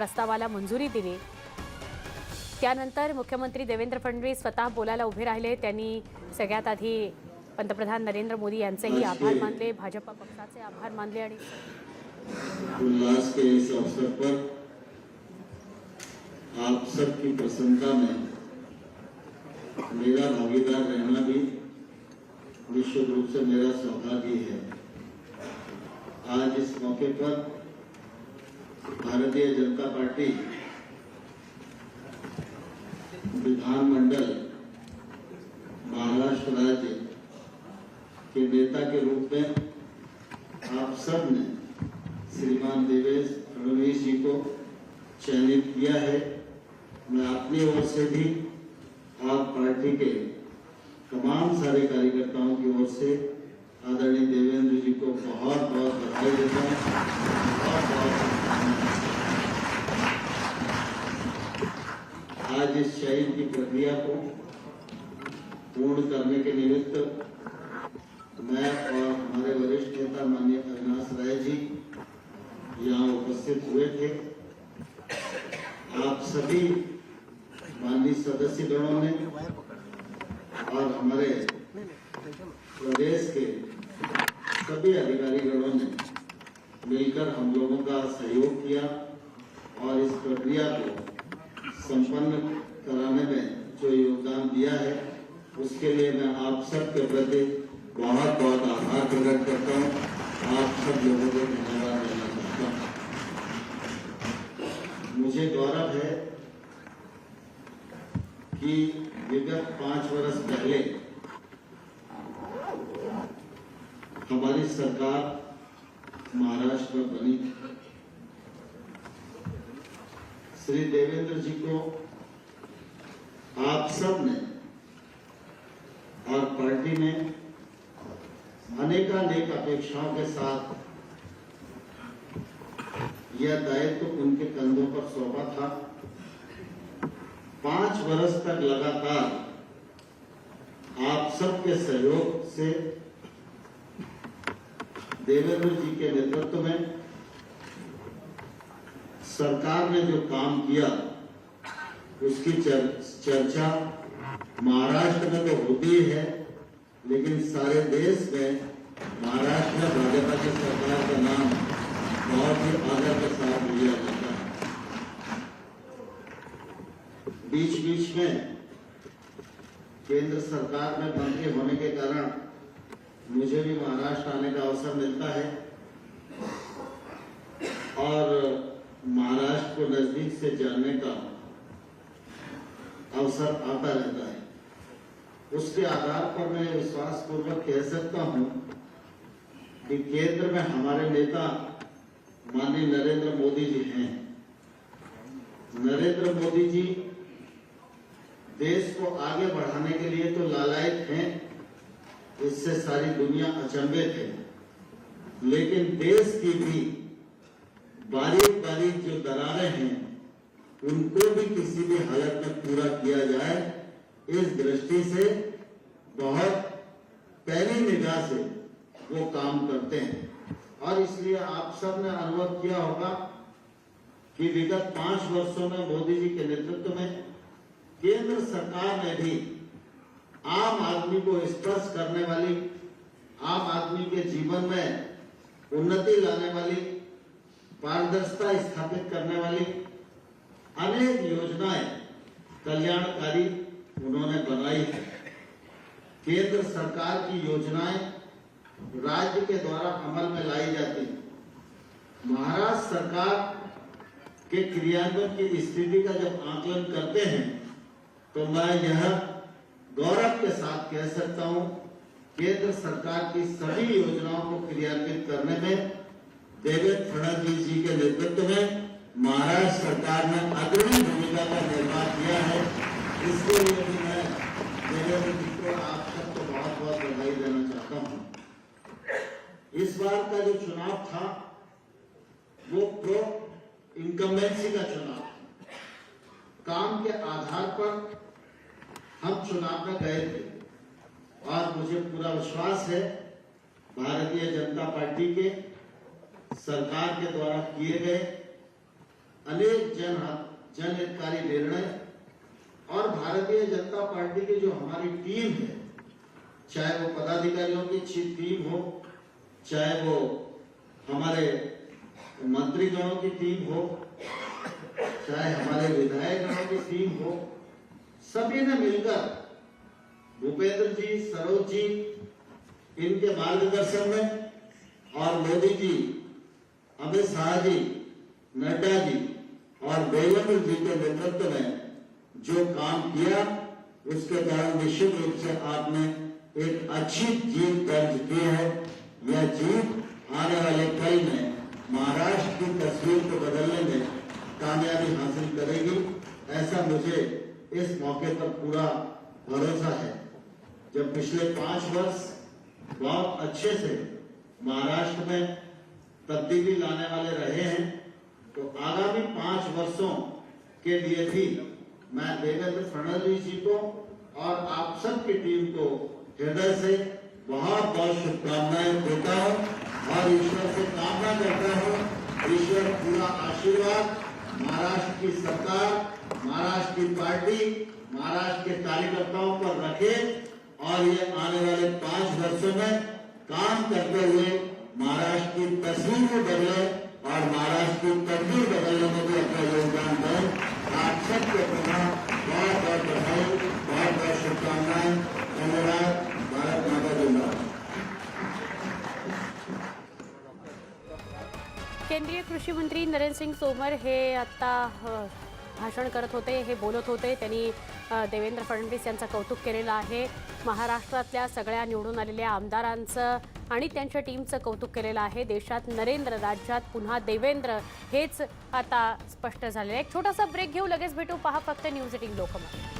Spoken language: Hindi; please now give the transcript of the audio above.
प्रस्तावाला मंजुरी दिली। त्यानंतर मुख्यमंत्री देवेंद्र फडणवीस स्वतः बोलायला उभे राहिले। त्यांनी सगळ्यात आधी पंतप्रधान नरेंद्र मोदी यांचेही आभार मानले, भाजपा पक्षाचे आभार मानले आणि उल्लास के इस अवसर पर आप सबकी प्रसन्नता में मेरा भागीदार रहना भी निश्चित रूप से मेरा सौभाग्य है। आज इस मौके पर भारतीय जनता पार्टी विधानमंडल महाराष्ट्र राज्य के नेता के रूप में आप सब ने श्रीमान देवेंद्र फडणवीस जी को चयनित किया है। मैं अपनी ओर से भी आप पार्टी के तमाम सारे कार्यकर्ताओं की ओर से आदरणीय देवेंद्र जी को बहुत बहुत बधाई देता हूँ। आज इस चयन की प्रक्रिया को पूर्ण करने के निमित्त मैं और हमारे वरिष्ठ नेता माननीय अविनाश राय जी यहाँ उपस्थित हुए थे। आप सभी माननीय सदस्य गणों ने और हमारे प्रदेश के सभी अधिकारी गणों ने मिलकर हम लोगों का सहयोग किया और इस प्रक्रिया को संपन्न कराने में जो योगदान दिया है उसके लिए मैं आप सब के प्रति बहुत बहुत आभार प्रकट करता हूँ। आप सब लोगों को धन्यवाद देना चाहता हूँ। मुझे गौरव है कि विगत 5 वर्ष पहले हमारी सरकार महाराष्ट्र में बनी। श्री देवेंद्र जी को आप सब ने और पार्टी ने अनेकानेक अपेक्षाओं के साथ यह दायित्व उनके कंधों पर सौंपा था। 5 वर्ष तक लगातार आप सबके सहयोग से देवेंद्र जी के नेतृत्व में सरकार ने जो काम किया उसकी चर्चा महाराष्ट्र में तो होती है, लेकिन सारे देश में महाराष्ट्र में भाजपा की सरकार का नाम बहुत ही आदर के साथ लिया जाता है। बीच बीच में केंद्र सरकार में मंत्री होने के कारण मुझे भी महाराष्ट्र आने का अवसर मिलता है और महाराष्ट्र को नजदीक से जानने का अवसर आता रहता है। उसके आधार पर मैं विश्वास पूर्वक कह सकता हूं कि केंद्र में हमारे नेता माननीय नरेंद्र मोदी जी हैं। नरेंद्र मोदी जी देश को आगे बढ़ाने के लिए तो लालायित हैं, इससे सारी दुनिया अचंभित है, लेकिन देश की भी बारीक बारीक जो दरारें हैं उनको भी किसी भी हालत में पूरा किया जाए, इस दृष्टि से बहुत पहली निगाह से वो काम करते हैं। और इसलिए आप सब ने अनुभव किया होगा कि विगत 5 वर्षों में मोदी जी के नेतृत्व में केंद्र सरकार ने भी आम आदमी को स्पर्श करने वाली, आम आदमी के जीवन में उन्नति लाने वाली, पारदर्शिता स्थापित करने वाली अनेक योजनाएं कल्याणकारी उन्होंने बनाई है। केंद्र सरकार की योजनाएं राज्य के द्वारा अमल में लाई जाती। महाराष्ट्र सरकार के क्रियान्वयन की स्थिति का जब आकलन करते हैं तो मैं यह गौरव के साथ कह सकता हूं, केंद्र सरकार की सभी योजनाओं को क्रियान्वित करने में देवेंद्र फडणवीस जी के नेतृत्व में महाराष्ट्र सरकार ने अग्रणी भूमिका का निर्वाह किया है। इसके लिए भी मैं देवेंद्र जी को आप सबको बहुत बहुत बधाई देना चाहता हूं। इस बार का जो चुनाव था वो प्रो इनकम्बेंसी का चुनाव था। काम के आधार पर हम चुनाव में गए थे और मुझे पूरा विश्वास है भारतीय जनता पार्टी के सरकार के द्वारा किए गए अनेक जनहितकारी निर्णय और भारतीय जनता पार्टी की जो हमारी टीम है, चाहे वो पदाधिकारियों की टीम हो, चाहे वो हमारे मंत्रीगणों की टीम हो, चाहे हमारे विधायकगणों की टीम हो, सभी ने मिलकर भूपेंद्र जी, सरोज जी, इनके मार्गदर्शन में और मोदी जी, अमित शाह जी, नड्डा जी और देवेंद्र जी के नेतृत्व में जो काम किया, उसके कारण निश्चित रूप से आपने एक अच्छी जीत दर्ज की है। यह जीत आने वाले कल में महाराष्ट्र की तस्वीर को बदलने में कामयाबी हासिल करेगी, ऐसा मुझे इस मौके पर पूरा भरोसा है। जब पिछले 5 वर्ष बहुत अच्छे से महाराष्ट्र में तब्दीली लाने वाले रहे हैं, तो आगामी 5 वर्षों के लिए भी मैं देवेंद्र फडणवीस जी को और आप सबकी टीम को हृदय से बहुत बहुत शुभकामनाएं देता हूं और ईश्वर से कामना करता हूं, ईश्वर पूरा आशीर्वाद महाराष्ट्र की सरकार, महाराष्ट्र की पार्टी, महाराष्ट्र के कार्यकर्ताओं पर रखे और ये आने वाले 5 वर्षों में काम करते हुए महाराष्ट्र की तस्वीर को बदले और महाराष्ट्र की तस्वीर बदलने में भी अपना योगदान दें। आप सबके प्रति बहुत बहुत बधाई, बहुत बहुत शुभकामनाएं। धन्यवाद। भारत माता जिंदाबाद। केंद्रीय कृषी मंत्री नरेंद्र सिंग तोमर हे आता भाषण करत होते, हे बोलत होते. त्यांनी देवेंद्र फडणवीस यांचं कौतुक केलेलं आहे. महाराष्ट्रातल्या सगळ्या निवडून आलेल्या आमदारांचं आणि त्यांच्या टीमचं कौतुक केलेलं आहे. देशात नरेंद्र, राज्यात पुन्हा देवेंद्र हेच आता स्पष्ट झालेलं आहे. एक छोटासा ब्रेक घेऊ, लगेच भेटू. पहा फक्त न्यूज 18 लोकमत.